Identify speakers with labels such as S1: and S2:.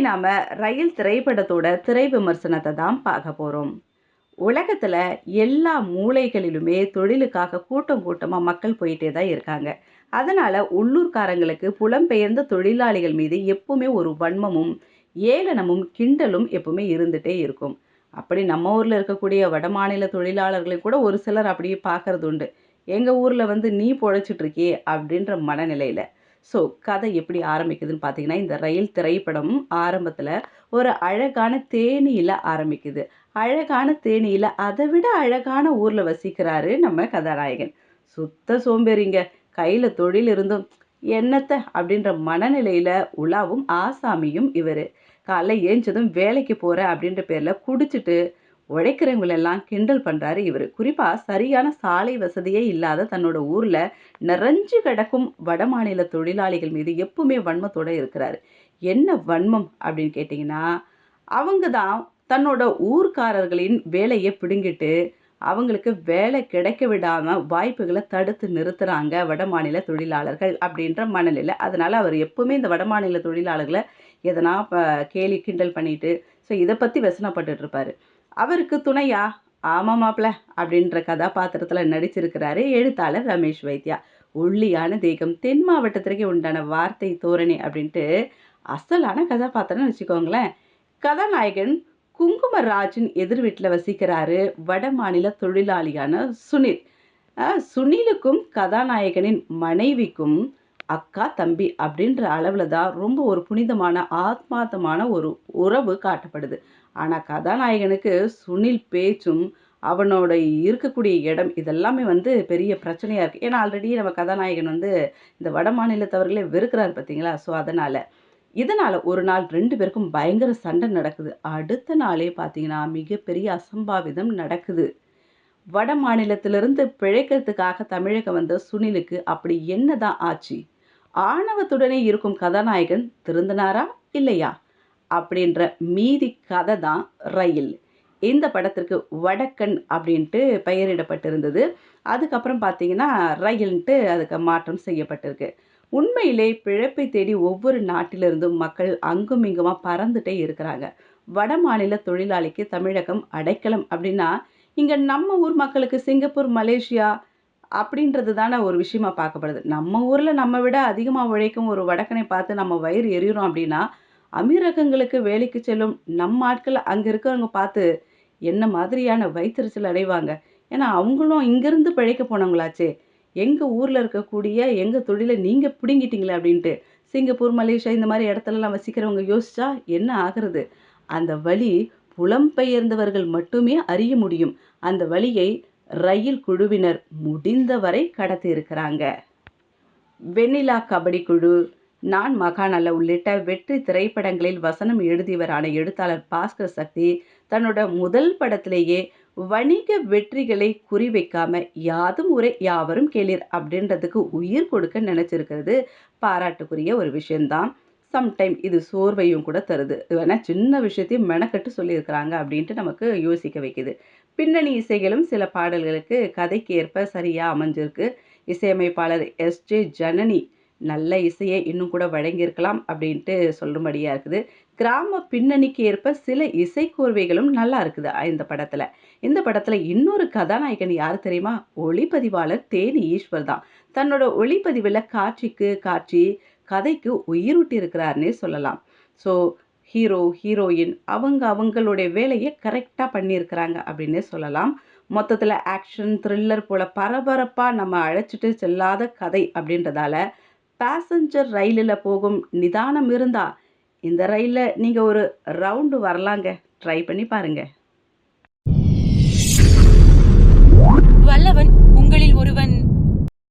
S1: நாம ரயில் திரைப்படத்தோட திரை விமர்சனத்தை தான் பார்க்க போறோம். உலகத்துல எல்லா மூலைகளிலுமே தொழிலுக்காக கூட்டம் கூட்டமா மக்கள் போயிட்டே தான் இருக்காங்க. அதனால உள்ளூர்காரங்களுக்கு புலம்பெயர்ந்த தொழிலாளிகள் மீது எப்பவுமே ஒரு வன்மமும், ஏளனமும், கிண்டலும் எப்பவுமே இருந்துட்டே இருக்கும். அப்படி நம்ம ஊர்ல இருக்கக்கூடிய வடமாநில தொழிலாளர்களை கூட ஒரு சிலர் அப்படியே பார்க்கறது உண்டு. எங்க ஊர்ல வந்து நீ பொழைச்சிட்டு இருக்கியே அப்படின்ற மனநிலையில. ஸோ கதை எப்படி ஆரம்பிக்குதுன்னு பார்த்தீங்கன்னா, இந்த ரயில் திரைப்படம் ஆரம்பத்துல ஒரு அழகான தேனீல ஆரம்பிக்குது. அழகான தேனீல அதை விட அழகான ஊர்ல வசிக்கிறாரு நம்ம கதாநாயகன். சுத்த சோம்பேறிங்க. கையில தொழில் இருந்தும் என்னத்த அப்படின்ற மனநிலையில உலாவும் ஆசாமியும் இவரு. காலைல ஏஞ்சதும் வேலைக்கு போறேன் அப்படின்ற பேர்ல குடிச்சிட்டு உழைக்கிறவங்களெல்லாம் கிண்டல் பண்றாரு இவரு. குறிப்பா சரியான சாலை வசதியே இல்லாத தன்னோட ஊர்ல நிறைஞ்சு கிடக்கும் வடமாநில தொழிலாளிகள் மீது எப்பவுமே வன்மத்தோட இருக்கிறாரு. என்ன வன்மம் அப்படின்னு கேட்டிங்கன்னா, அவங்க தான் தன்னோட ஊர்க்காரர்களின் வேலைய பிடுங்கிட்டு, அவங்களுக்கு வேலை கிடைக்க விடாம வாய்ப்புகள தடுத்து நிறுத்துறாங்க வடமாநில தொழிலாளர்கள் அப்படின்ற மனநிலை. அதனால அவர் எப்பவுமே இந்த வடமாநில தொழிலாளர்கள எதனா கேலி கிண்டல் பண்ணிட்டு, ஸோ இத பத்தி व्यசனப்பட்டுட்டு இருப்பாரு. அவருக்கு துணையா, ஆமா மாப்ள அப்படின்ற கதாபாத்திரத்துல நடிச்சிருக்கிறாரு எழுத்தாளர் ரமேஷ் வைத்யா. ஒல்லியான தேகம், தென் மாவட்டத்திற்கே உண்டான வார்த்தை தோரணை அப்படின்ட்டு அசலான கதாபாத்திரம்னு வச்சுக்கோங்களேன். கதாநாயகன் குங்குமராஜின் எதிர் வீட்ல வசிக்கிறாரு வடமாநில தொழிலாளியான சுனில். சுனிலுக்கும் கதாநாயகனின் மனைவிக்கும் அக்கா, தம்பி அப்படின்ற அளவுல தான் ரொம்ப ஒரு புனிதமான, ஆத்மார்த்தமான ஒரு உறவு காட்டப்படுது. ஆனா கதாநாயகனுக்கு சுனில் பேச்சும், அவனோட இருக்கக்கூடிய இடம் இதெல்லாமே வந்து பெரிய பிரச்சனையா இருக்கு. ஏன்னா ஆல்ரெடி நம்ம கதாநாயகன் வந்து இந்த வடமாநிலத்தவர்களே வெறுக்கிறாரு பார்த்தீங்களா? ஸோ அதனால. இதனால ஒரு நாள் 2 பேருக்கும் பயங்கர சண்டை நடக்குது. அடுத்த நாளே பார்த்தீங்கன்னா, மிகப்பெரிய அசம்பாவிதம் நடக்குது. வட மாநிலத்திலிருந்து பிழைக்கிறதுக்காக தமிழகம் வந்த சுனிலுக்கு அப்படி என்னதான் ஆச்சு? ஆணவத்துடனே இருக்கும் கதாநாயகன் திருந்தினாரா? இல்லையா? அப்படின்ற மீதி கதை தான் ரயில். இந்த படத்திற்கு வடக்கன் அப்படின்ட்டு பெயரிடப்பட்டிருந்தது. அதுக்கப்புறம் பார்த்தீங்கன்னா, ரயில்ன்ட்டு அதுக்கு மாற்றம் செய்யப்பட்டிருக்கு. உண்மையிலே பிழைப்பை தேடி ஒவ்வொரு நாட்டிலிருந்தும் மக்கள் அங்கும் இங்குமா பறந்துட்டே இருக்கிறாங்க. வடமாநில தொழிலாளிக்கு தமிழகம் அடைக்கலம் அப்படின்னா, இங்க நம்ம ஊர் மக்களுக்கு சிங்கப்பூர், மலேசியா அப்படின்றது தானே ஒரு விஷயமா பார்க்கப்படுது. நம்ம ஊர்ல நம்ம விட அதிகமா உழைக்கும் ஒரு வடக்கனை பார்த்து நம்ம வயிறு எரியிறோம் அப்படின்னா, அமீரகங்களுக்கு வேலைக்கு செல்லும் நம்ம ஆட்கள் அங்க இருக்கிறவங்க பார்த்து என்ன மாதிரியான வயித்தெரிச்சல் அடைவாங்க. ஏன்னா அவங்களும் இங்கிருந்து பிழைக்க போனவங்களாச்சே. எங்க ஊர்ல இருக்கக்கூடிய எங்க தொழில நீங்க பிடுங்கிட்டீங்களே அப்படின்ட்டு. சிங்கப்பூர், மலேசியா இந்த மாரி இடத்துலலாம் வசிக்கிறவங்க யோசிச்சா என்ன ஆகுறது? அந்த வலி புலம்பெயர்ந்தவர்கள் மட்டுமே அறிய முடியும். அந்த வலியை ரயில் குழுவினர் முடிந்தவரை கடத்தியிருக்கிறாங்க. வெண்ணிலா கபடி குழு, நான் மகான் அல்ல உள்ளிட்ட வெற்றி திரைப்படங்களில் வசனம் எழுதியவரான எழுத்தாளர் பாஸ்கர் சக்தி தன்னோட முதல் படத்திலேயே வணிக வெற்றிகளை குறிவைக்காம யாதும் ஊரே யாவரும் கேளீர் அப்படின்றதுக்கு உயிர் கொடுக்க நினைச்சிருக்கிறது பாராட்டுக்குரிய ஒரு விஷயம்தான். சம்டைம் இது சோர்வையும் கூட தருது. வேணா சின்ன விஷயத்தையும் மெனக்கட்டு சொல்லியிருக்கிறாங்க அப்படின்ட்டு நமக்கு யோசிக்க வைக்குது. பின்னணி இசைகளும் சில பாடல்களுக்கு கதைக்கு ஏற்ப சரியா அமைஞ்சிருக்கு. இசையமைப்பாளர் எஸ்.ஜே. ஜனனி நல்ல இசையை இன்னும் கூட வழங்கியிருக்கலாம் அப்படின்ட்டு சொல்லும்படியா இருக்குது. கிராம பின்னணிக்கு ஏற்ப சில இசைக்கோர்வைகளும் நல்லா இருக்குது இந்த படத்துல. இந்த படத்துல இன்னொரு கதாநாயகன் யார் தெரியுமா? ஒளிப்பதிவாளர் தேனி ஈஸ்வர் தான். தன்னோட ஒளிப்பதிவுல காட்சிக்கு காட்சி, கதைக்கு உயிரூட்டி இருக்கிறாருன்னே சொல்லலாம். ஸோ ஹீரோ, ஹீரோயின் அவங்களுடைய வேலையை கரெக்டா பண்ணியிருக்கிறாங்க அப்படின்னே சொல்லலாம். மொத்தத்துல ஆக்ஷன், த்ரில்லர் போல பரபரப்பா நம்ம அழைச்சிட்டு செல்லாத கதை அப்படின்றதால, பேசஞ்சர் ரயிலில் போகும் நிதானம் இருந்தா, இந்த ரயில்ல நீங்க ஒரு ரவுண்டு வரலாங்க. ட்ரை பண்ணி பாருங்க.
S2: வல்லவன் உங்களில் ஒருவன்